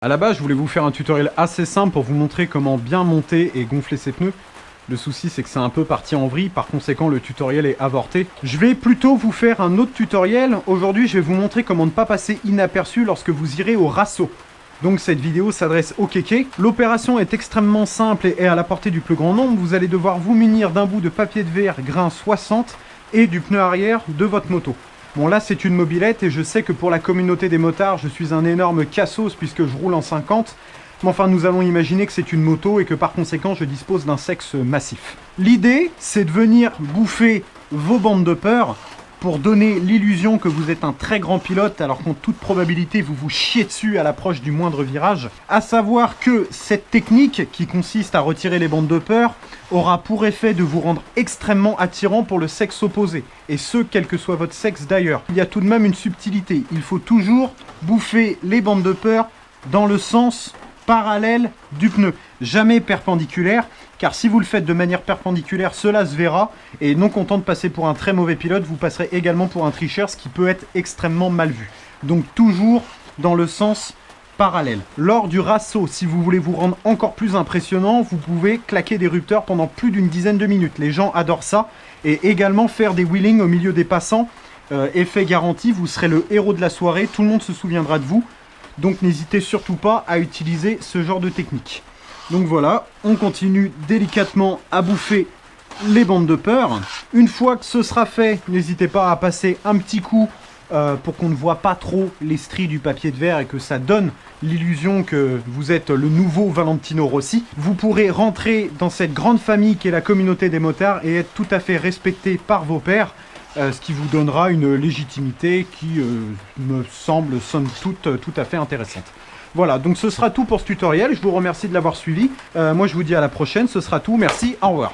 À la base, je voulais vous faire un tutoriel assez simple pour vous montrer comment bien monter et gonfler ses pneus. Le souci, c'est que c'est un peu parti en vrille, par conséquent, le tutoriel est avorté. Je vais plutôt vous faire un autre tutoriel. Aujourd'hui, je vais vous montrer comment ne pas passer inaperçu lorsque vous irez au rasso. Donc cette vidéo s'adresse au kéké. L'opération est extrêmement simple et est à la portée du plus grand nombre. Vous allez devoir vous munir d'un bout de papier de verre grain 60 et du pneu arrière de votre moto. Bon là c'est une mobilette et je sais que pour la communauté des motards je suis un énorme cassos puisque je roule en 50. Mais enfin nous allons imaginer que c'est une moto et que par conséquent je dispose d'un sexe massif. L'idée c'est de venir bouffer vos bandes de peur pour donner l'illusion que vous êtes un très grand pilote alors qu'en toute probabilité vous vous chiez dessus à l'approche du moindre virage. À savoir que cette technique qui consiste à retirer les bandes de peur aura pour effet de vous rendre extrêmement attirant pour le sexe opposé. Et ce, quel que soit votre sexe d'ailleurs. Il y a tout de même une subtilité. Il faut toujours bouffer les bandes de peur dans le sens parallèle du pneu. Jamais perpendiculaire, car si vous le faites de manière perpendiculaire, cela se verra. Et non content de passer pour un très mauvais pilote, vous passerez également pour un tricheur, ce qui peut être extrêmement mal vu. Donc toujours dans le sens parallèle. Lors du rasso, si vous voulez vous rendre encore plus impressionnant, vous pouvez claquer des rupteurs pendant plus d'une dizaine de minutes. Les gens adorent ça. Et également faire des wheelings au milieu des passants. Effet garanti, vous serez le héros de la soirée, tout le monde se souviendra de vous. Donc n'hésitez surtout pas à utiliser ce genre de technique. Donc voilà, on continue délicatement à bouffer les bandes de peur. Une fois que ce sera fait, n'hésitez pas à passer un petit coup pour qu'on ne voit pas trop les stries du papier de verre et que ça donne l'illusion que vous êtes le nouveau Valentino Rossi. Vous pourrez rentrer dans cette grande famille qui est la communauté des motards et être tout à fait respecté par vos pairs. Ce qui vous donnera une légitimité qui me semble somme toute tout à fait intéressante. Voilà, donc ce sera tout pour ce tutoriel. Je vous remercie de l'avoir suivi. Moi, je vous dis à la prochaine. Ce sera tout. Merci. Au revoir.